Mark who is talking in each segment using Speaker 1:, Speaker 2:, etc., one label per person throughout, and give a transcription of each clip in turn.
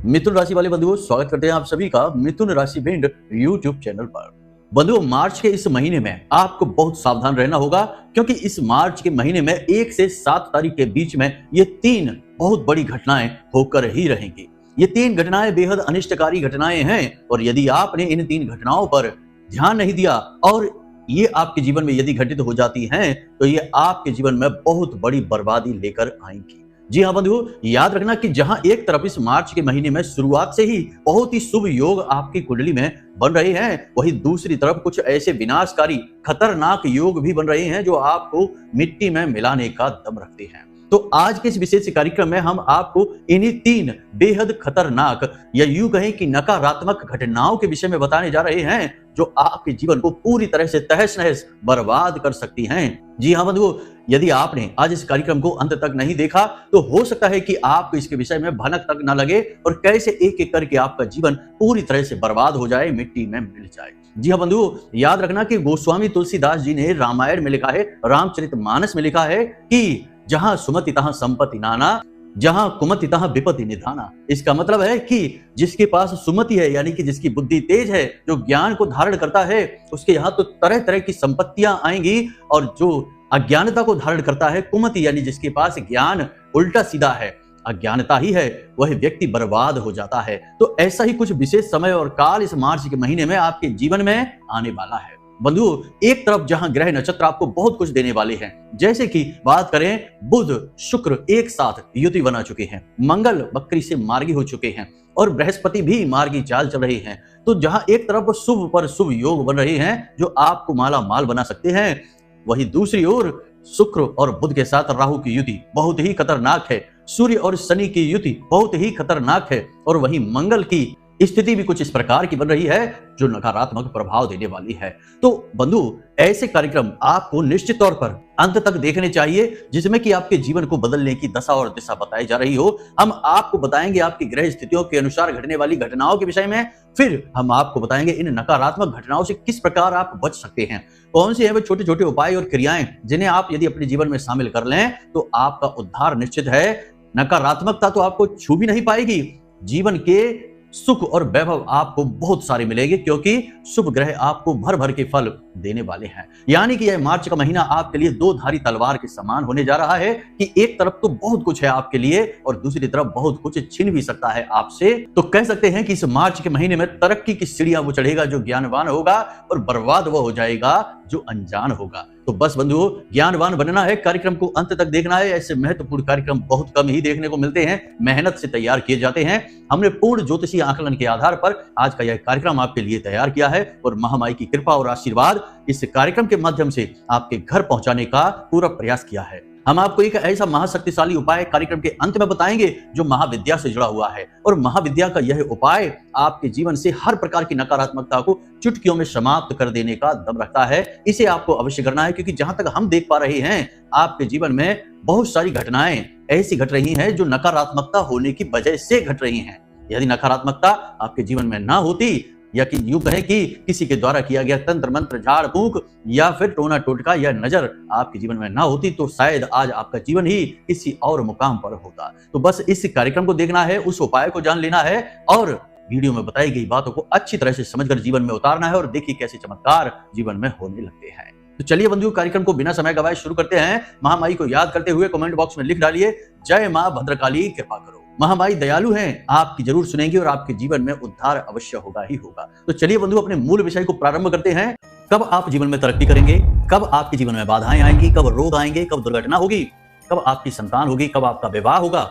Speaker 1: मिथुन राशि वाले बंधुओं, स्वागत करते हैं आप सभी का मिथुन राशि भिंड यूट्यूब चैनल पर। बंधुओं, मार्च के इस महीने में आपको बहुत सावधान रहना होगा, क्योंकि इस मार्च के महीने में 1 से 7 तारीख के बीच में ये 3 बहुत बड़ी घटनाएं होकर ही रहेंगी। ये 3 घटनाएं बेहद अनिष्टकारी घटनाएं हैं, और यदि आपने इन 3 घटनाओं पर ध्यान नहीं दिया और ये आपके जीवन में यदि घटित हो जाती हैं, तो ये आपके जीवन में बहुत बड़ी बर्बादी लेकर आएंगी। जी हाँ बंधुओं, याद रखना कि जहां एक तरफ इस मार्च के महीने में शुरुआत से ही बहुत ही शुभ योग आपकी कुंडली में बन रहे हैं, वहीं दूसरी तरफ कुछ ऐसे विनाशकारी खतरनाक योग भी बन रहे हैं जो आपको मिट्टी में मिलाने का दम रखते हैं। तो आज के इस विशेष कार्यक्रम में हम आपको इन्हीं 3 बेहद खतरनाक या यूं कहें कि नकारात्मक घटनाओं के विषय में बताने जा रहे हैं, जो आपके जीवन को पूरी तरह से तहस नहस बर्बाद कर सकती हैं। जी हाँ बंधुओं, यदि आपने आज इस कार्यक्रम को अंत तक नहीं देखा तो हो सकता है कि आपको इसके विषय में भनक तक न लगे और कैसे एक एक करके आपका जीवन पूरी तरह से बर्बाद हो जाए, मिट्टी में मिल जाए। जी हाँ बंधुओं, याद रखना कि गोस्वामी तुलसीदास जी ने रामायण में लिखा है, रामचरितमानस में लिखा है कि जहां सुमति तहां संपत्ति नाना, जहां कुमति तहां विपत्ति निधाना। इसका मतलब है कि जिसके पास सुमति है, यानी कि जिसकी बुद्धि तेज है, जो ज्ञान को धारण करता है, उसके यहाँ तो तरह तरह की संपत्तियां आएंगी, और जो अज्ञानता को धारण करता है, कुमति यानी जिसके पास ज्ञान उल्टा सीधा है, अज्ञानता ही है, वह व्यक्ति बर्बाद हो जाता है। तो ऐसा ही कुछ विशेष समय और काल इस मार्च के महीने में आपके जीवन में आने वाला है। बंधुओं, एक तरफ जहां ग्रह नक्षत्र आपको बहुत कुछ देने वाले हैं, जैसे कि बात करें, बुध शुक्र एक साथ युति बना चुके हैं, मंगल बकरी से मार्गी हो चुके हैं, और बृहस्पति भी मार्गी चाल चल रही हैं। तो जहां एक तरफ शुभ पर शुभ योग बन रहे हैं जो आपको माला माल बना सकते हैं, वहीं दूसरी ओर शुक्र और बुध के साथ राहु की युति बहुत ही खतरनाक है, सूर्य और शनि की युति बहुत ही खतरनाक है, और वहीं मंगल की स्थिति भी कुछ इस प्रकार की बन रही है जो नकारात्मक प्रभाव देने वाली है। तो बंधु, ऐसे कार्यक्रम आपको निश्चित तौर पर अंत तक देखने चाहिए, जिसमें कि आपके जीवन को बदलने की दशा और दिशा बताई जा रही हो। हम आपको बताएंगे आपकी ग्रह स्थितियों के अनुसार घटने वाली घटनाओं के विषय में, फिर हम आपको बताएंगे इन नकारात्मक घटनाओं से किस प्रकार आप बच सकते हैं, कौन सी है वे छोटे छोटे उपाय और क्रियाएं जिन्हें आप यदि अपने जीवन में शामिल कर लें तो आपका उद्धार निश्चित है। नकारात्मकता तो आपको छू भी नहीं पाएगी, जीवन के सुख और वैभव आपको बहुत सारे मिलेंगे, क्योंकि शुभ ग्रह आपको भर भर के फल देने वाले हैं। यानी कि यह मार्च का महीना आपके लिए 2 धारी तलवार के समान होने जा रहा है कि एक तरफ तो बहुत कुछ है आपके लिए और दूसरी तरफ बहुत कुछ छीन भी सकता है आपसे। तो कह सकते हैं कि इस मार्च के महीने में तरक्की की सीढ़ियां वो चढ़ेगा जो ज्ञानवान होगा, और बर्बाद वो हो जाएगा जो अनजान होगा। तो बस बंधुओं, ज्ञानवान बनना है, कार्यक्रम को अंत तक देखना है। ऐसे महत्वपूर्ण कार्यक्रम बहुत कम ही देखने को मिलते हैं, मेहनत से तैयार किए जाते हैं। हमने पूर्ण ज्योतिषीय आकलन के आधार पर आज का यह कार्यक्रम आपके लिए तैयार किया है, और महामाई की कृपा और आशीर्वाद इस कार्यक्रम के माध्यम से आपके घर पहुंचाने का पूरा प्रयास किया है। हम आपको एक ऐसा महाशक्तिशाली उपाय कार्यक्रम के अंत में बताएंगे जो महाविद्या से जुड़ा हुआ है, और महाविद्या का यह उपाय आपके जीवन से हर प्रकार की नकारात्मकता को चुटकियों में समाप्त कर देने का दम रखता है। इसे आपको अवश्य करना है, क्योंकि जहां तक हम देख पा रहे हैं आपके जीवन में बहुत सारी घटनाएं ऐसी घट रही हैं जो नकारात्मकता होने की वजह से घट रही हैं। यदि नकारात्मकता आपके जीवन में ना होती, या कि यूं कहें कि किसी के द्वारा किया गया तंत्र मंत्र, झाड़ फूंक या फिर टोना टोटका या नजर आपके जीवन में ना होती, तो शायद आज आपका जीवन ही किसी और मुकाम पर होता। तो बस इस कार्यक्रम को देखना है, उस उपाय को जान लेना है, और वीडियो में बताई गई बातों को अच्छी तरह से समझकर जीवन में उतारना है, और देखिए कैसे चमत्कार जीवन में होने लगते हैं। तो चलिए बंधुओं, कार्यक्रम को बिना समय गवाए शुरू करते हैं। महामाई को याद करते हुए कमेंट बॉक्स में लिख डालिए, जय मां भद्रकाली कृपा करो। महामाई दयालु हैं, आपकी जरूर सुनेंगी और आपके जीवन में उद्धार अवश्य होगा ही होगा। तो चलिए बंधु, अपने मूल विषय को प्रारंभ करते हैं। कब आप जीवन में तरक्की करेंगे, कब आपके जीवन में बाधाएं आएंगी, कब रोग आएंगे, कब दुर्घटना होगी, कब आपकी संतान होगी, कब आपका विवाह होगा,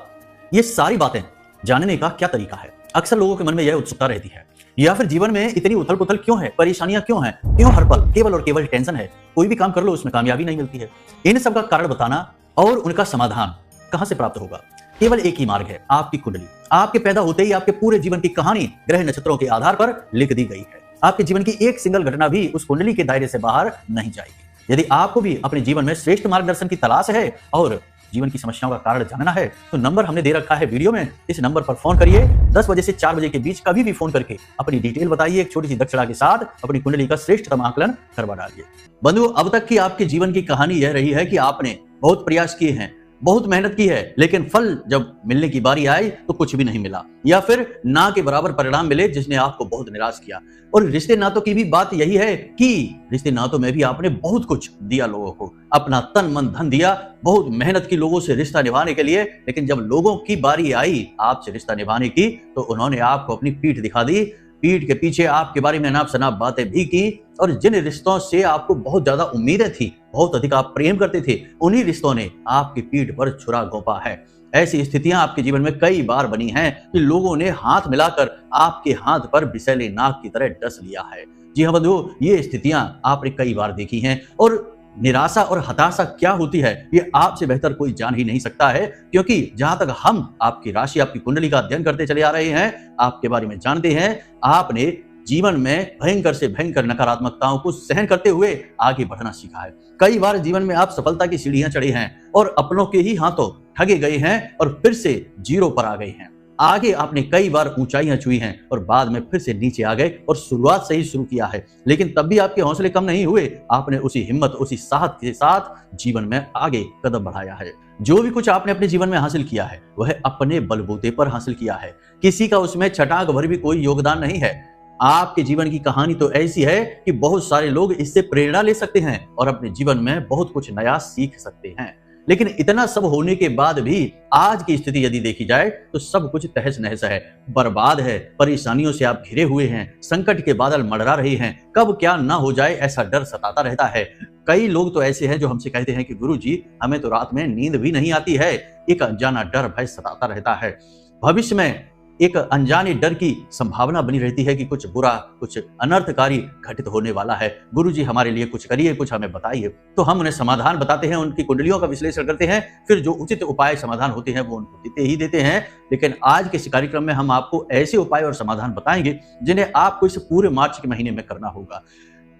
Speaker 1: ये सारी बातें जानने का क्या तरीका है। अक्सर लोगों के मन में यह उत्सुकता रहती है, या फिर जीवन में इतनी उथल पुथल क्यों है, परेशानियां क्यों हैं, क्यों हर पल केवल और केवल टेंशन है, कोई भी काम कर लो उसमें कामयाबी नहीं मिलती है। इन सब का कारण बताना और उनका समाधान कहां से प्राप्त होगा, केवल एक ही मार्ग है, आपकी कुंडली। आपके पैदा होते ही आपके पूरे जीवन की कहानी ग्रह नक्षत्रों के आधार पर लिख दी गई है। आपके जीवन की एक सिंगल घटना भी उस कुंडली के दायरे से बाहर नहीं जाएगी। यदि आपको भी अपने जीवन में श्रेष्ठ मार्गदर्शन की तलाश है और जीवन की समस्याओं का कारण जानना है, तो नंबर हमने दे रखा है वीडियो में। इस नंबर पर फोन करिए। 10 बजे से 4 बजे के बीच कभी भी फोन करके अपनी डिटेल बताइए, एक छोटी सी दक्षिणा के साथ अपनी कुंडली का श्रेष्ठतम आकलन करवा डालिए। बंधुओं, अब तक की आपके जीवन की कहानी यह रही है कि आपने बहुत प्रयास किए हैं, बहुत मेहनत की है, लेकिन फल जब मिलने की बारी आई तो कुछ भी नहीं मिला, या फिर ना के बराबर परिणाम मिले जिसने आपको बहुत निराश किया। और रिश्ते नातों की भी बात यही है कि रिश्ते नातों में भी आपने बहुत कुछ दिया लोगों को, अपना तन मन धन दिया, बहुत मेहनत की लोगों से रिश्ता निभाने के लिए, लेकिन जब लोगों की बारी आई आपसे रिश्ता निभाने की तो उन्होंने आपको अपनी पीठ दिखा दी, पीठ के पीछे आपके बारे में अनाप शनाप बातें भी की, और जिन रिश्तों से आपको बहुत ज्यादा उम्मीदें थी, बहुत अधिक आप प्रेम करते थे, उन्हीं रिश्तों ने आपकी पीठ पर छुरा घोंपा है। ऐसी स्थितियां आपके जीवन में कई बार बनी हैं कि लोगों ने हाथ मिलाकर आपके हाथ पर विषैले नाग की तरह डस लिया है। जी हाँ बंधुओं, ये स्थितियां आपने कई बार देखी हैं, और निराशा और हताशा क्या होती है ये आपसे बेहतर कोई जान ही नहीं सकता है, क्योंकि जहां तक हम आपकी राशि, आपकी कुंडली का अध्ययन करते चले आ रहे हैं, आपके बारे में जानते हैं, आपने जीवन में भयंकर से भयंकर नकारात्मकताओं को सहन करते हुए आगे बढ़ना सीखा है। कई बार जीवन में आप सफलता की सीढ़ियां चढ़े हैं और अपनों के ही हाथों ठगे गए हैं और फिर से जीरो पर आ गए हैं। आगे आपने कई बार ऊंचाइयां छुई हैं और बाद में फिर से नीचे आ गए और शुरुआत से ही शुरू किया है, लेकिन तब भी आपके हौसले कम नहीं हुए। आपने उसी हिम्मत, उसी साहस के साथ जीवन में आगे कदम बढ़ाया है। जो भी कुछ आपने अपने जीवन में हासिल किया है वह अपने बलबूते पर हासिल किया है, किसी का उसमें छटाक भर भी कोई योगदान नहीं है। आपके जीवन की कहानी तो ऐसी है कि बहुत सारे लोग इससे प्रेरणा ले सकते हैं और अपने जीवन में बहुत कुछ नया सीख सकते हैं, लेकिन इतना सब होने के बाद भी आज की स्थिति यदि देखी जाए तो सब कुछ तहस नहस है, बर्बाद है, परेशानियों से आप घिरे हुए हैं, संकट के बादल मंडरा रहे हैं, कब क्या ना हो जाए ऐसा डर सताता रहता है। कई लोग तो ऐसे हैं जो हमसे कहते हैं कि गुरुजी हमें तो रात में नींद भी नहीं आती है, एक अनजाना डर भय सताता रहता है। भविष्य में एक अनजाने डर की संभावना बनी रहती है कि कुछ बुरा, कुछ अनर्थकारी घटित होने वाला है। गुरुजी हमारे लिए कुछ करिए, कुछ हमें बताइए। तो हम उन्हें समाधान बताते हैं, उनकी कुंडलियों का विश्लेषण करते हैं, फिर जो उचित उपाय समाधान होते हैं वो उनको देते ही देते हैं। लेकिन आज के इस कार्यक्रम में हम आपको ऐसे उपाय और समाधान बताएंगे जिन्हें आपको इस पूरे मार्च के महीने में करना होगा।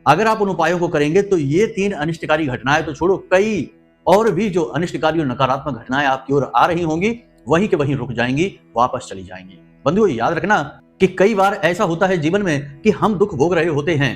Speaker 1: अगर आप उन उपायों को करेंगे तो ये 3 अनिष्टकारी घटनाएं तो छोड़ो, कई और भी जो अनिष्टकारी और नकारात्मक घटनाएं आपकी ओर आ रही होंगी वहीं के वहीं रुक जाएंगी, वापस चली जाएंगी। बंधुओं याद रखना कि कई बार ऐसा होता है जीवन में कि हम दुख भोग रहे होते हैं,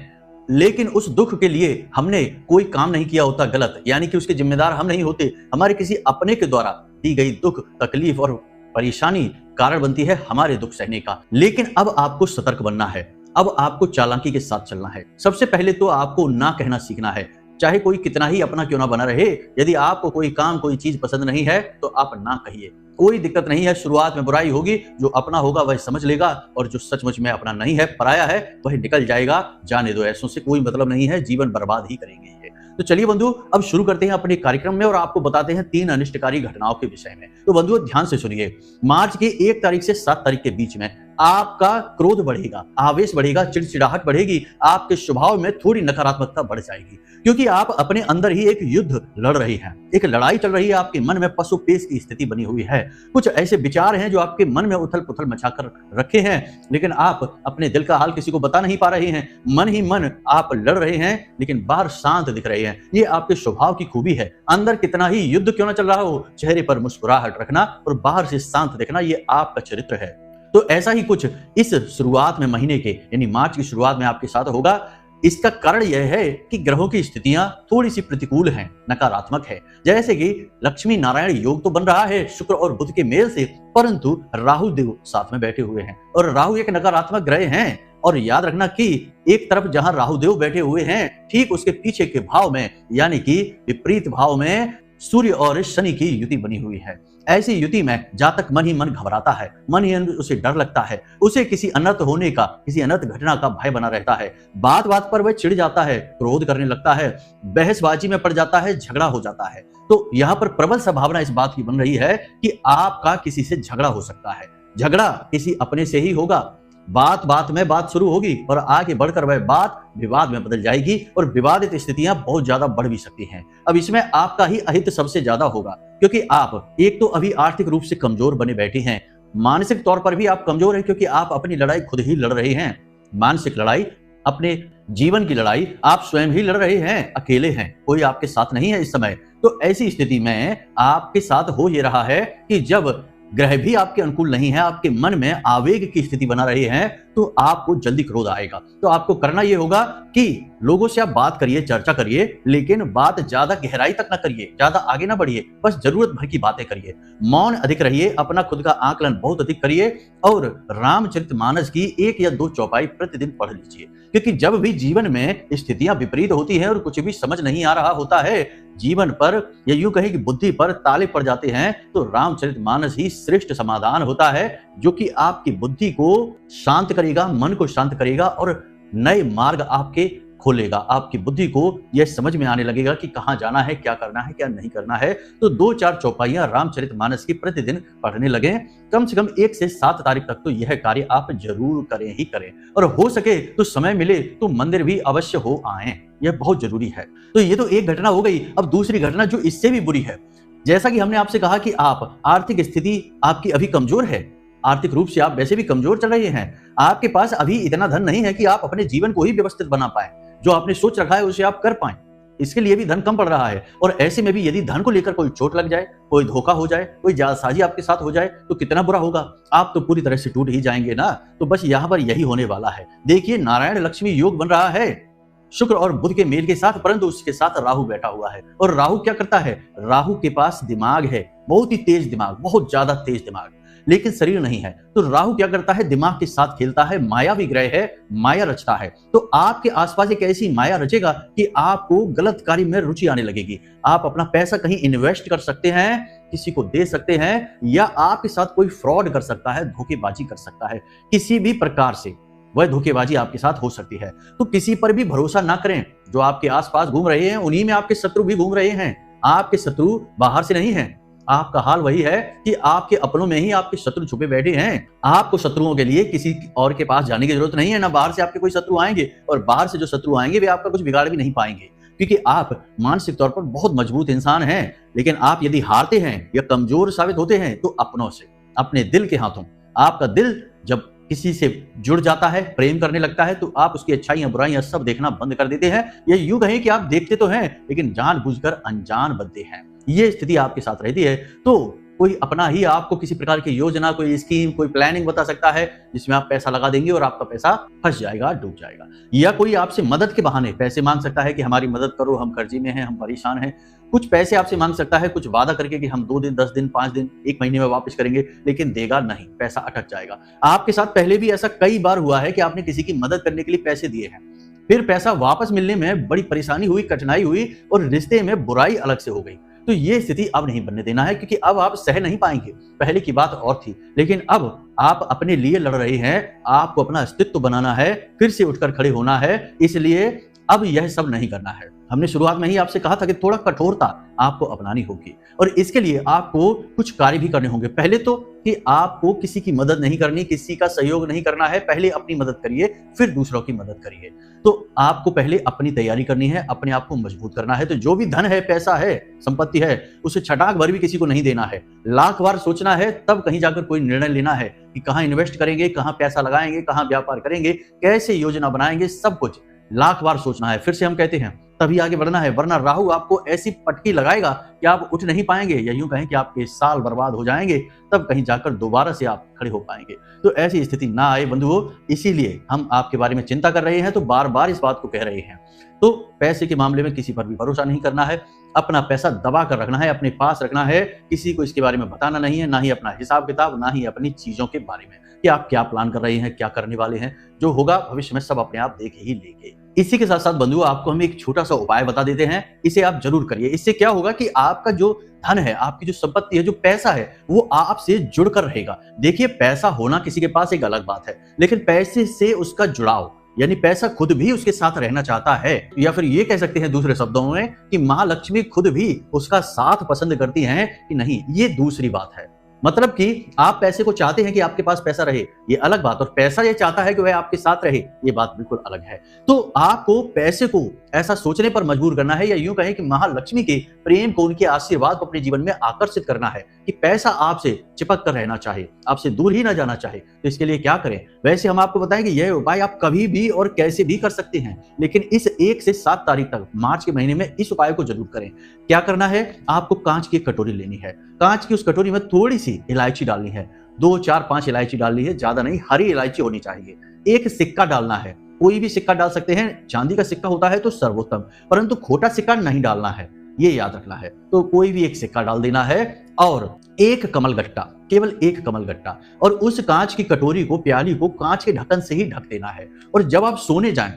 Speaker 1: लेकिन उस दुख के लिए हमने कोई काम नहीं किया होता गलत, यानी कि उसके जिम्मेदार हम नहीं होते। हमारे किसी अपने के द्वारा दी गई दुख, तकलीफ और परेशानी कारण बनती है हमारे दुख सहने का। लेकिन अब आपको सतर्क बनना है, अब आपको चालाकी के साथ चलना है। सबसे पहले तो आपको ना कहना सीखना है, चाहे कोई कितना ही अपना क्यों ना बना रहे। यदि आपको कोई काम, कोई चीज पसंद नहीं है तो आप ना कहिए, कोई दिक्कत नहीं है। शुरुआत में बुराई होगी, जो अपना होगा वह समझ लेगा और जो सचमुच में अपना नहीं है, पराया है, वह निकल जाएगा। जाने दो, ऐसों से कोई मतलब नहीं है, जीवन बर्बाद ही करेंगे ये। तो चलिए बंधु अब शुरू करते हैं अपने कार्यक्रम में और आपको बताते हैं 3 अनिष्टकारी घटनाओं के विषय में। तो बंधुओं ध्यान से सुनिए। मार्च की 1 तारीख से 7 तारीख के बीच में आपका क्रोध बढ़ेगा, आवेश बढ़ेगा, चिड़चिड़ाहट बढ़ेगी, आपके स्वभाव में थोड़ी नकारात्मकता बढ़ जाएगी, क्योंकि आप अपने अंदर ही एक युद्ध लड़ रही हैं, एक लड़ाई चल रही है। आपके मन में पशु पेश की स्थिति बनी हुई है। कुछ ऐसे विचार हैं जो आपके मन में उथल पुथल मचाकर रखे हैं, लेकिन आप अपने दिल का हाल किसी को बता नहीं पा रहे हैं। मन ही मन आप लड़ रहे हैं, लेकिन बाहर शांत दिख रहे हैं। ये आपके स्वभाव की खूबी है। अंदर कितना ही युद्ध क्यों ना चल रहा हो, चेहरे पर मुस्कुराहट रखना और बाहर से शांत दिखना, ये आपका चरित्र है। तो ऐसा ही कुछ इस शुरुआत में, महीने के यानी मार्च की शुरुआत में आपके साथ होगा। इसका कारण यह है कि ग्रहों की स्थितियां थोड़ी सी प्रतिकूल हैं, नकारात्मक है। जैसे कि लक्ष्मी नारायण योग तो बन रहा है शुक्र और बुध के मेल से, परंतु राहु देव साथ में बैठे हुए हैं और राहु एक नकारात्मक ग्रह हैं। और याद रखना कि एक तरफ जहां राहु देव बैठे हुए हैं, ठीक उसके पीछे के भाव में यानी कि विपरीत भाव में सूर्य और शनि की युति बनी हुई है। ऐसी युति में जातक मन ही मन घबराता है, मन ही मन उसे डर लगता है, उसे किसी अनर्थ होने का, किसी अनर्थ घटना का भय बना रहता है। बात बात पर वह चिढ़ जाता है, क्रोध करने लगता है, बहसबाजी में पड़ जाता है, झगड़ा हो जाता है। तो यहाँ पर प्रबल संभावना इस बात की बन रही है कि आपका किसी से झगड़ा हो सकता है। झगड़ा किसी अपने से ही होगा। बात बात में बात शुरू होगी और आगे बढ़कर वह बात विवाद में बदल जाएगी और विवादित स्थितियां बहुत ज्यादा बढ़ भी सकती हैं। अब इसमें आपका ही अहित सबसे ज्यादा होगा, क्योंकि आप एक तो अभी आर्थिक रूप से कमजोर बने बैठे हैं, मानसिक तौर पर भी आप कमजोर हैं, क्योंकि आप अपनी लड़ाई खुद ही लड़ रहे हैं। मानसिक लड़ाई, अपने जीवन की लड़ाई आप स्वयं ही लड़ रहे हैं, अकेले हैं, कोई आपके साथ नहीं है इस समय। तो ऐसी स्थिति में आपके साथ हो ये रहा है कि जब ग्रह भी आपके अनुकूल नहीं है, आपके मन में आवेग की स्थिति बना रहे हैं, तो आपको जल्दी क्रोध आएगा। तो आपको करना यह होगा कि लोगों से आप बात करिए, चर्चा करिए, लेकिन बात ज्यादा गहराई तक ना करिए, ज्यादा आगे ना बढ़िए, बस जरूरत भर की बातें करिए। मौन अधिक रहिए, अपना खुद का आकलन बहुत अधिक करिए और रामचरितमानस की 1 या 2 चौपाई प्रतिदिन पढ़ लीजिए। क्योंकि जब भी जीवन में स्थितियां विपरीत होती है और कुछ भी समझ नहीं आ रहा होता है, जीवन पर या यूं कहें कि बुद्धि पर ताले पड़ जाते हैं, तो रामचरितमानस ही श्रेष्ठ समाधान होता है, जो कि आपकी बुद्धि को शांत करेगा, मन को शांत करेगा और नए मार्ग आपके खोलेगा। आपकी बुद्धि को यह समझ में आने लगेगा कि कहां जाना है, क्या करना है, क्या नहीं करना है। तो 2-4 चौपाइयां रामचरितमानस की प्रतिदिन पढ़ने लगें। कम से कम 1 से 7 तारीख तक तो यह कार्य आप जरूर करें ही करें, और हो सके तो समय मिले तो मंदिर भी अवश्य हो आएं, यह बहुत जरूरी है। तो ये तो एक घटना हो गई। अब दूसरी घटना जो इससे भी बुरी है, जैसा कि हमने आपसे कहा कि आप आर्थिक स्थिति आपकी अभी कमजोर है, आर्थिक रूप से आप वैसे भी कमजोर चल रहे हैं, आपके पास अभी इतना धन नहीं है कि आप अपने जीवन को ही व्यवस्थित बना पाए, जो आपने सोच रखा है उसे आप कर पाएं। इसके लिए भी धन कम पड़ रहा है, और ऐसे में भी यदि धन को लेकर कोई चोट लग जाए, कोई धोखा हो जाए, कोई जालसाजी आपके साथ हो जाए, तो कितना बुरा होगा। आप तो पूरी तरह से टूट ही जाएंगे ना। तो बस यहाँ पर यही होने वाला है। देखिए, नारायण लक्ष्मी योग बन रहा है शुक्र और बुध के मेल के साथ, परंतु उसके साथ राहु बैठा हुआ है। और राहु क्या करता है? राहु के पास दिमाग है, बहुत ही तेज दिमाग, बहुत ज्यादा तेज दिमाग, लेकिन शरीर नहीं है। तो राहु क्या करता है? दिमाग के साथ खेलता है, मायावी ग्रह है, माया रचता है। तो आपके आसपास एक ऐसी माया रचेगा कि आपको गलत कार्य में रुचि आने लगेगी। आप अपना पैसा कहीं इन्वेस्ट कर सकते हैं, किसी को दे सकते हैं, या आपके साथ कोई फ्रॉड कर सकता है, धोखेबाजी कर सकता है। किसी भी प्रकार से वह धोखेबाजी आपके साथ हो सकती है। तो किसी पर भी भरोसा ना करें। जो आपके आसपास घूम रहे हैं, उन्हीं में आपके शत्रु भी घूम रहे हैं। आपके शत्रु बाहर से नहीं है। आपका हाल वही है कि आपके अपनों में ही आपके शत्रु छुपे बैठे हैं। आपको शत्रुओं के लिए किसी और के पास जाने की जरूरत नहीं है। ना बाहर से आपके कोई शत्रु आएंगे, और बाहर से जो शत्रु आएंगे वे आपका कुछ बिगाड़ भी नहीं पाएंगे, क्योंकि आप मानसिक तौर पर बहुत मजबूत इंसान हैं। लेकिन आप यदि हारते हैं या कमजोर साबित होते हैं, तो अपनों से, अपने दिल के हाथों। आपका दिल जब किसी से जुड़ जाता है, प्रेम करने लगता है, तो आप उसकी अच्छाइयां बुराइयां सब देखना बंद कर देते हैं। या यूं कहें कि आप देखते तो हैं, लेकिन जानबूझकर अनजान बनते हैं। ये स्थिति आपके साथ रहती है। तो कोई अपना ही आपको किसी प्रकार की योजना, कोई स्कीम, कोई प्लानिंग बता सकता है, जिसमें आप पैसा लगा देंगे और आपका पैसा फंस जाएगा, डूब जाएगा। या कोई आपसे मदद के बहाने पैसे मांग सकता है कि हमारी मदद करो, हम कर्जे में हैं, हम परेशान हैं। कुछ पैसे आपसे मांग सकता है, कुछ वादा करके कि हम 2 दिन, 10 दिन, 5 दिन, 1 महीने में वापस करेंगे, लेकिन देगा नहीं, पैसा अटक जाएगा। आपके साथ पहले भी ऐसा कई बार हुआ है कि आपने किसी की मदद करने के लिए पैसे दिए हैं, फिर पैसा वापस मिलने में बड़ी परेशानी हुई, कठिनाई हुई, और रिश्ते में बुराई अलग से हो गई। तो ये स्थिति अब नहीं बनने देना है, क्योंकि अब आप सह नहीं पाएंगे। पहले की बात और थी, लेकिन अब आप अपने लिए लड़ रहे हैं, आपको अपना अस्तित्व बनाना है, फिर से उठकर खड़े होना है। इसलिए अब यह सब नहीं करना है। हमने शुरुआत में ही आपसे कहा था कि थोड़ा कठोरता आपको अपनानी होगी, और इसके लिए आपको कुछ कार्य भी करने होंगे। पहले तो कि आपको किसी की मदद नहीं करनी, किसी का सहयोग नहीं करना है। पहले अपनी मदद करिए, फिर दूसरों की मदद करिए। तो आपको पहले अपनी तैयारी करनी है, अपने आप को मजबूत करना है। तो जो भी धन है, पैसा है, संपत्ति है, उसे छटाक भर भी किसी को नहीं देना है। लाख बार सोचना है, तब कहीं जाकर कोई निर्णय लेना है कि कहां इन्वेस्ट करेंगे, कहां पैसा लगाएंगे, कहां व्यापार करेंगे, कैसे योजना बनाएंगे, सब कुछ लाख बार सोचना है। फिर से हम कहते हैं तभी आगे बढ़ना है, वरना राहु आपको ऐसी पटकी लगाएगा कि आप उठ नहीं पाएंगे, या यूं कहें कि आपके साल बर्बाद हो जाएंगे, तब कहीं जाकर दोबारा से आप खड़े हो पाएंगे। तो ऐसी स्थिति ना आए बंधुओं, इसीलिए हम आपके बारे में चिंता कर रहे हैं, तो बार बार इस बात को कह रहे हैं। तो पैसे के मामले में किसी पर भी भरोसा नहीं करना है, अपना पैसा दबा कर रखना है, अपने पास रखना है, किसी को इसके बारे में बताना नहीं है, ना ही अपना हिसाब किताब, ना ही अपनी चीजों के बारे में कि आप क्या प्लान कर रहे हैं, क्या करने वाले हैं। जो होगा भविष्य में सब अपने आप देख ही लेंगे। इसी के साथ साथ बंधुओं, आपको हम एक छोटा सा उपाय बता देते हैं, इसे आप जरूर करिए। इससे क्या होगा कि आपका जो धन है, आपकी जो संपत्ति है, जो पैसा है, वो आपसे जुड़कर रहेगा। देखिए, पैसा होना किसी के पास एक अलग बात है, लेकिन पैसे से उसका जुड़ाव, यानी पैसा खुद भी उसके साथ रहना चाहता है, या फिर ये कह सकते हैं दूसरे शब्दों में कि महालक्ष्मी खुद भी उसका साथ पसंद करती हैं कि नहीं, ये दूसरी बात है। मतलब कि आप पैसे को चाहते हैं कि आपके पास पैसा रहे, ये अलग बात, और पैसा ये चाहता है कि वह आपके साथ रहे, ये बात बिल्कुल अलग है। तो आपको पैसे को ऐसा सोचने पर मजबूर करना है, या यूं कहें कि महालक्ष्मी के प्रेम को, उनके आशीर्वाद को अपने जीवन में आकर्षित करना है। कि पैसा आपसे चिपक कर रहना चाहे, आपसे दूर ही ना जाना चाहे, तो इसके लिए क्या करें? वैसे हम आपको बताएं कि यह उपाय आप कभी भी और कैसे भी कर सकते हैं, लेकिन इस 1 से 7 तारीख तक मार्च के महीने में इस उपाय को जरूर करें। क्या करना है? आपको कांच की एक कटोरी लेनी है। कांच की उस कटोरी में थोड़ी सी इलायची डालनी है, 2, 4, 5 इलायची डालनी है, ज्यादा नहीं, हरी इलायची होनी चाहिए। एक सिक्का डालना है, कोई भी सिक्का डाल सकते हैं, चांदी का सिक्का होता है तो सर्वोत्तम, परंतु खोटा सिक्का नहीं डालना है, ये याद रखना है। तो कोई भी एक सिक्का डाल देना है और एक कमलगट्टा, केवल एक कमलगट्टा, और उस कांच की कटोरी को, प्याली को कांच के ढक्कन से ही ढक देना है। और जब आप सोने जाएं,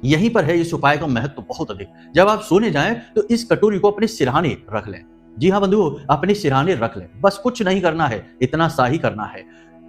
Speaker 1: यहीं पर है इस उपाय का महत्व बहुत अधिक। जब आप सोने जाएं तो इस कटोरी को अपने सिरहाने रख लें। जी हाँ बंधुओं, अपने सिरहाने रख लें, बस कुछ नहीं करना है, इतना सा ही करना है।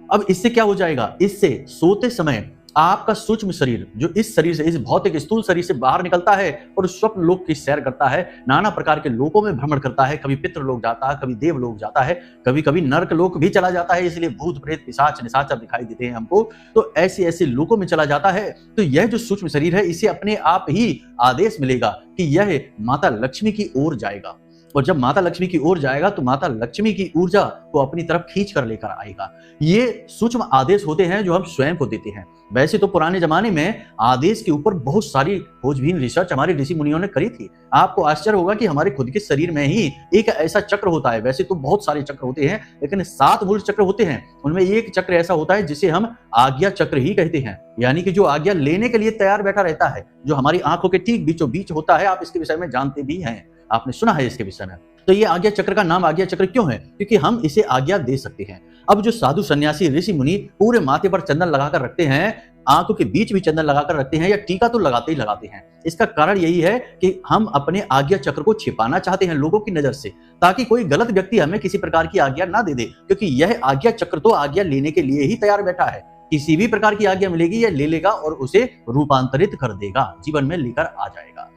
Speaker 1: अब इससे क्या हो जाएगा? इससे सोते समय आपका सूक्ष्म शरीर, जो इस शरीर से, इस भौतिक स्थूल शरीर से बाहर निकलता है और स्वप्न लोक की सैर करता है, नाना प्रकार के लोकों में भ्रमण करता है, कभी पितृ लोक जाता है, कभी देव लोक जाता है, कभी कभी नरक लोक भी चला जाता है, इसलिए भूत प्रेत पिशाच निशाचर दिखाई देते हैं हमको, तो ऐसे ऐसे लोकों में चला जाता है। तो यह जो सूक्ष्म शरीर है, इसे अपने आप ही आदेश मिलेगा कि यह माता लक्ष्मी की ओर जाएगा, और जब माता लक्ष्मी की ओर जाएगा तो माता लक्ष्मी की ऊर्जा को अपनी तरफ खींच कर लेकर आएगा। ये सूक्ष्म आदेश होते हैं जो हम स्वयं को देते हैं। वैसे तो पुराने जमाने में आदेश के ऊपर बहुत सारी खोजबीन रिसर्च हमारे ऋषि मुनियों ने करी थी। आपको आश्चर्य होगा कि हमारे खुद के शरीर में ही एक ऐसा चक्र होता है। वैसे तो बहुत सारे चक्र होते हैं, लेकिन 7 मूल चक्र होते हैं। उनमें एक चक्र ऐसा होता है जिसे हम आज्ञा चक्र ही कहते हैं, यानी कि जो आज्ञा लेने के लिए तैयार बैठा रहता है, जो हमारी आंखों के ठीक बीचों बीच होता है। आप इसके विषय में जानते भी हैं, आपने सुना है इसके विषय में। तो ये आज्ञा चक्र का नाम आज्ञा चक्र क्यों है? क्योंकि हम इसे आज्ञा दे सकते हैं। अब जो साधु सन्यासी ऋषि मुनि पूरे माथे पर चंदन लगाकर रखते हैं, आंखों के बीच भी चंदन लगाकर रखते हैं, या टीका तो लगाते ही लगाते हैं, इसका कारण यही है कि हम अपने आज्ञा चक्र को छिपाना चाहते हैं लोगों की नजर से, ताकि कोई गलत व्यक्ति हमें किसी प्रकार की आज्ञा ना दे दे। क्योंकि यह आज्ञा चक्र तो आज्ञा लेने के लिए ही तैयार बैठा है। किसी भी प्रकार की आज्ञा मिलेगी, यह ले लेगा और उसे रूपांतरित कर देगा, जीवन में लेकर आ जाएगा।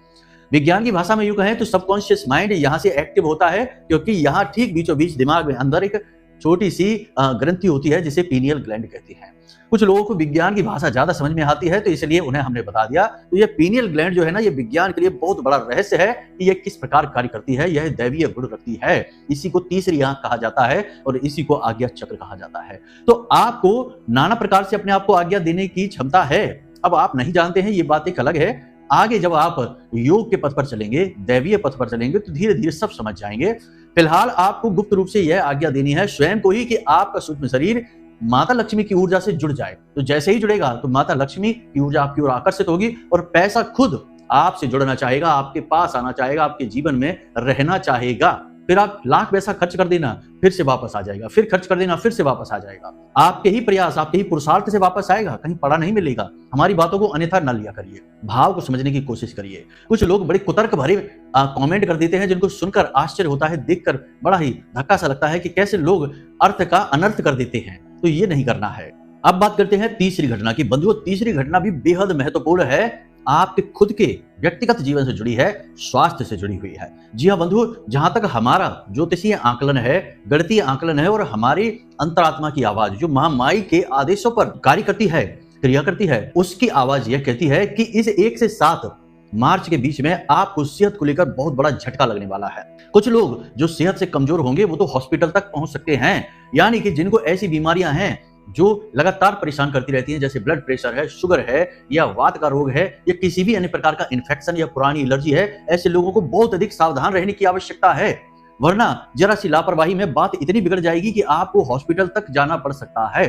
Speaker 1: विज्ञान की भाषा में यूं कहें तो सबकॉन्शियस माइंड यहां से एक्टिव होता है, क्योंकि यहां ठीक बीचों बीच दिमाग में अंदर एक छोटी सी ग्रंथि होती है जिसे पीनियल ग्लैंड कहते हैं। कुछ लोगों को विज्ञान की भाषा ज्यादा समझ में आती है, तो इसलिए उन्हें हमने बता दिया। तो ये पीनियल ग्लैंड जो है ना, ये विज्ञान के लिए बहुत बड़ा रहस्य है कि यह किस प्रकार कार्य करती है। यह दैवीय गुण रखती है। इसी को तीसरी आंख कहा जाता है और इसी को आज्ञा चक्र कहा जाता है। तो आपको नाना प्रकार से अपने आप को आज्ञा देने की क्षमता है। अब आप नहीं जानते हैं, ये बात एक अलग है। आगे जब आप योग के पथ पर चलेंगे, दैवीय पथ पर चलेंगे, तो धीरे धीरे सब समझ जाएंगे। फिलहाल आपको गुप्त रूप से यह आज्ञा देनी है स्वयं को ही कि आपका सूक्ष्म शरीर माता लक्ष्मी की ऊर्जा से जुड़ जाए। तो जैसे ही जुड़ेगा तो माता लक्ष्मी की ऊर्जा आपकी ओर आकर्षित होगी और पैसा खुद आपसे जुड़ना चाहेगा, आपके पास आना चाहेगा, आपके जीवन में रहना चाहेगा। फिर आप लाख पैसा खर्च कर देना, फिर से वापस आ जाएगा, फिर खर्च कर देना, फिर से वापस आ जाएगा। आपके ही प्रयास, आपके ही पुरुषार्थ से वापस आएगा, कहीं पड़ा नहीं मिलेगा। हमारी बातों को अन्यथा न लिया करिए, भाव को समझने की कोशिश करिए। कुछ लोग बड़े कुतर्क भरे कमेंट कर देते हैं, जिनको सुनकर आश्चर्य होता है, देखकर बड़ा ही धक्का सा लगता है कि कैसे लोग अर्थ का अनर्थ कर देते हैं। तो ये नहीं करना है। अब बात करते हैं तीसरी घटना की। बंधुओं, तीसरी घटना भी बेहद महत्वपूर्ण है, आपके खुद के व्यक्तिगत जीवन से जुड़ी है, स्वास्थ्य से जुड़ी हुई है। जी हाँ बंधुओं, जहां तक हमारा ज्योतिषीय आकलन है, गणितीय आकलन है, और हमारी अंतरात्मा की आवाज जो महामाई के आदेशों पर कार्य करती है, क्रिया करती है, उसकी आवाज यह कहती है कि इस 1 से 7 मार्च के बीच में आपको सेहत को लेकर बहुत बड़ा झटका लगने वाला है। कुछ लोग जो सेहत से कमजोर होंगे वो तो हॉस्पिटल तक पहुंच सकते हैं, यानी कि जिनको ऐसी बीमारियां हैं जो लगातार परेशान करती रहती हैं, जैसे ब्लड प्रेशर है, शुगर है, या वात का रोग है, या किसी भी अन्य प्रकार का इन्फेक्शन या पुरानी एलर्जी है, ऐसे लोगों को बहुत अधिक सावधान रहने की आवश्यकता है। वरना जरा सी लापरवाही में बात इतनी बिगड़ जाएगी कि आपको हॉस्पिटल तक जाना पड़ सकता है।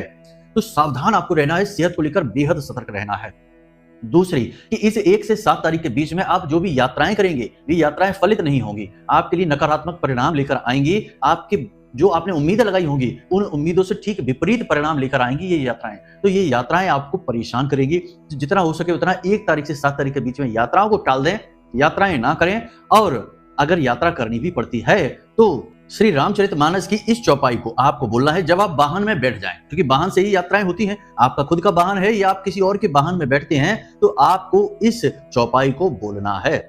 Speaker 1: तो सावधान आपको रहना है, सेहत को लेकर बेहद सतर्क रहना है। दूसरी कि इस 1 से 7 तारीख के बीच में आप जो भी यात्राएं करेंगे, ये यात्राएं फलित नहीं होंगी, आपके लिए नकारात्मक परिणाम लेकर आएंगी। आपके जो आपने उम्मीदें लगाई होंगी, उन उम्मीदों से ठीक विपरीत परिणाम लेकर आएंगी ये यात्राएं। तो ये यात्राएं आपको परेशान करेंगी। जितना हो सके उतना 1 तारीख से 7 तारीख के बीच में यात्राओं को टाल दें, यात्राएं ना करें। और अगर यात्रा करनी भी पड़ती है तो श्री रामचरितमानस की इस चौपाई को आपको बोलना है जब आप वाहन में बैठ जाएं, क्योंकि वाहन से ही यात्राएं होती हैं। आपका खुद का वाहन है या आप किसी और के वाहन में बैठते हैं, तो आपको इस चौपाई को बोलना है।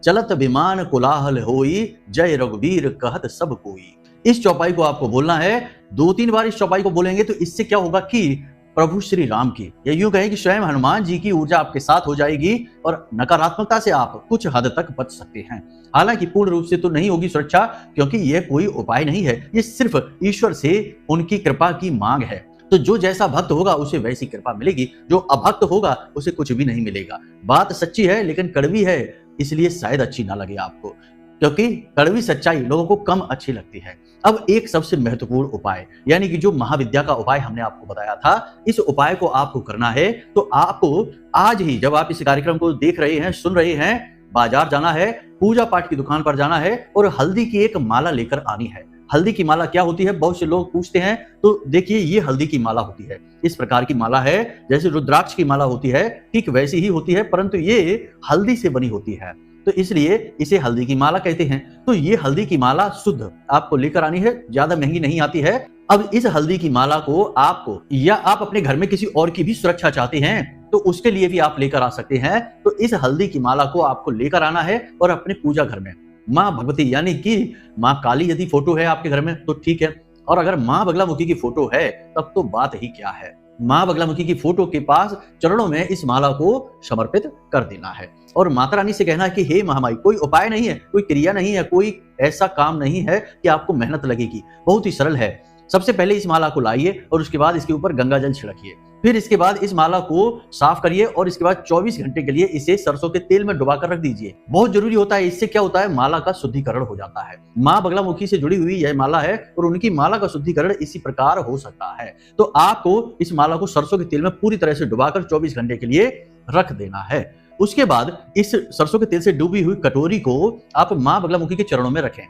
Speaker 1: चलत विमान कोलाहल होई, जय रघुवीर कहत सब कोई। इस चौपाई को आपको बोलना है। 2-3 बार इस चौपाई को बोलेंगे तो इससे क्या होगा कि प्रभु श्री राम की, या यूं कहें कि स्वयं हनुमान जी की ऊर्जा आपके साथ हो जाएगी और नकारात्मकता से आप कुछ हद तक बच सकते हैं। हालांकि पूर्ण रूप से तो नहीं होगी सुरक्षा, क्योंकि यह कोई उपाय नहीं है, ये सिर्फ ईश्वर से उनकी कृपा की मांग है। तो जो जैसा भक्त होगा उसे वैसी कृपा मिलेगी, जो अभक्त होगा उसे कुछ भी नहीं मिलेगा। बात सच्ची है लेकिन कड़वी है, इसलिए शायद अच्छी ना लगे आपको, क्योंकि कड़वी सच्चाई लोगों को कम अच्छी लगती है। अब एक सबसे महत्वपूर्ण उपाय, यानी कि जो महाविद्या का उपाय हमने आपको बताया था, इस उपाय को आपको करना है। तो आपको आज ही, जब आप इस कार्यक्रम को देख रहे हैं, सुन रहे हैं, बाजार जाना है, पूजा पाठ की दुकान पर जाना है और हल्दी की एक माला लेकर आनी है। हल्दी की माला क्या होती है, बहुत से लोग पूछते हैं। तो देखिए, ये हल्दी की माला होती है, इस प्रकार की माला है, जैसे रुद्राक्ष की माला होती है, ठीक वैसी ही होती है, परंतु ये हल्दी से बनी होती है, तो इसलिए इसे हल्दी की माला कहते हैं। तो ये हल्दी की माला शुद्ध आपको लेकर आनी है, ज्यादा महंगी नहीं आती है। अब इस हल्दी की माला को आपको, या आप अपने घर में किसी और की भी सुरक्षा चाहते हैं तो उसके लिए भी आप लेकर आ सकते हैं। तो इस हल्दी की माला को आपको लेकर आना है और अपने पूजा घर में माँ भगवती, यानी कि माँ काली यदि फोटो है आपके घर में तो ठीक है, और अगर माँ बगलामुखी की फोटो है तब तो बात ही क्या है। माँ बगलामुखी की फोटो के पास चरणों में इस माला को समर्पित कर देना है और माता रानी से कहना है कि हे महामाई, कोई उपाय नहीं है, कोई क्रिया नहीं है, कोई ऐसा काम नहीं है कि आपको मेहनत लगेगी, बहुत ही सरल है। सबसे पहले इस माला को लाइए और उसके बाद इसके ऊपर गंगा जल छिड़किए, फिर इसके बाद इस माला को साफ करिए और इसके बाद 24 घंटे के लिए इसे सरसों के तेल में डुबा कर रख दीजिए। बहुत जरूरी होता है, इससे क्या होता है, माला का शुद्धिकरण हो जाता है। माँ बगलामुखी से जुड़ी हुई यह माला है और उनकी माला का शुद्धिकरण इसी प्रकार हो सकता है। तो आपको इस माला को सरसों के तेल में पूरी तरह से डुबाकर 24 घंटे के लिए रख देना है। उसके बाद इस सरसों के तेल से डूबी हुई कटोरी को आप माँ बगलामुखी के चरणों में रखें।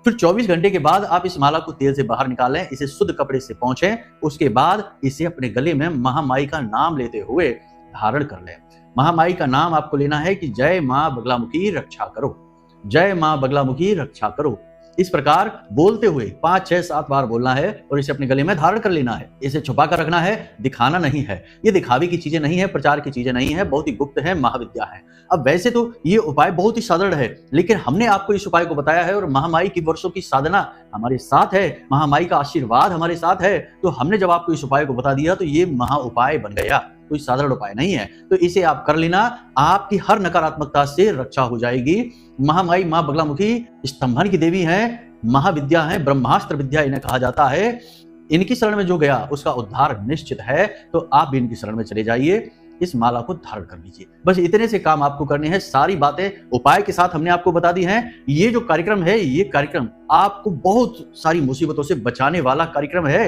Speaker 1: फिर 24 घंटे के बाद आप इस माला को तेल से बाहर निकालें, इसे शुद्ध कपड़े से पोंछें। उसके बाद इसे अपने गले में महामाई का नाम लेते हुए धारण कर लें। महामाई का नाम आपको लेना है कि जय माँ बगलामुखी रक्षा करो, जय माँ बगलामुखी रक्षा करो। इस प्रकार बोलते हुए 5, 6, 7 बार बोलना है और इसे अपने गले में धारण कर लेना है। इसे छुपा कर रखना है, दिखाना नहीं है। ये दिखावे की चीजें नहीं है, प्रचार की चीजें नहीं है, बहुत ही गुप्त है, महाविद्या है। अब वैसे तो ये उपाय बहुत ही साधारण है, लेकिन हमने आपको इस उपाय को बताया है और महामाई की वर्षों की साधना हमारे साथ है, महामाई का आशीर्वाद हमारे साथ है। तो हमने जब आपको इस उपाय को बता दिया तो ये महा उपाय बन गया, कोई साधारण उपाय नहीं है। तो इसे आप कर लेना, आपकी हर नकारात्मकता से रक्षा हो जाएगी। महामाई माँ बगलामुखी स्तंभन की देवी है, महाविद्या है, ब्रह्मास्त्र विद्या इन्हें कहा जाता है। इनकी शरण में जो गया उसका उद्धार निश्चित है। तो आप भी इनकी शरण में चले जाइए, इस माला को धारण कर लीजिए। बस इतने से काम आपको करने हैं। सारी बातें उपाय के साथ हमने आपको बता दी हैं। ये जो कार्यक्रम है, ये कार्यक्रम आपको बहुत सारी मुसीबतों से बचाने वाला कार्यक्रम है।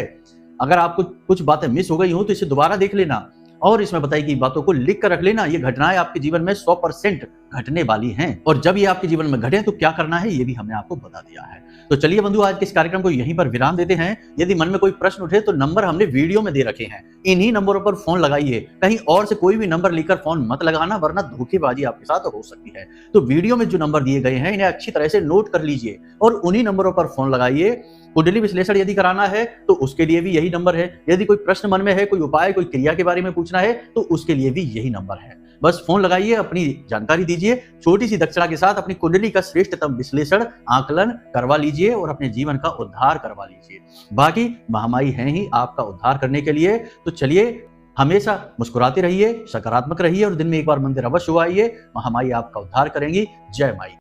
Speaker 1: अगर आपको कुछ बातें मिस हो गई हो तो इसे दोबारा देख लेना और इसमें बताई गई बातों को लिख कर रख लेना। ये घटनाएं आपके जीवन में 100% घटने वाली हैं और जब ये आपके जीवन में घटे तो क्या करना है ये भी हमने आपको बता दिया है। तो चलिए बंधु, आज के इस कार्यक्रम को यहीं पर विराम देते हैं। यदि मन में कोई प्रश्न उठे तो नंबर हमने वीडियो में दे रखे हैं, इन्हीं नंबरों पर फोन लगाइए। कहीं और से कोई भी नंबर लेकर फोन मत लगाना, वरना धोखेबाजी आपके साथ हो सकती है। तो वीडियो में जो नंबर दिए गए हैं इन्हें अच्छी तरह से नोट कर लीजिए और उन्हीं नंबरों पर फोन लगाइए। कुंडली विश्लेषण यदि कराना है तो उसके लिए भी यही नंबर है। यदि कोई प्रश्न मन में है, कोई उपाय, कोई क्रिया के बारे में पूछना है तो उसके लिए भी यही नंबर है। बस फोन लगाइए, अपनी जानकारी दीजिए, छोटी सी दक्षिणा के साथ अपनी कुंडली का श्रेष्ठतम विश्लेषण आकलन करवा लीजिए और अपने जीवन का उद्धार करवा लीजिए। बाकी महामाई है ही आपका उद्धार करने के लिए। तो चलिए, हमेशा मुस्कुराते रहिए, सकारात्मक रहिए और दिन में एक बार मंदिर अवश्य आइए। महामाई आपका उद्धार करेंगी। जय माई।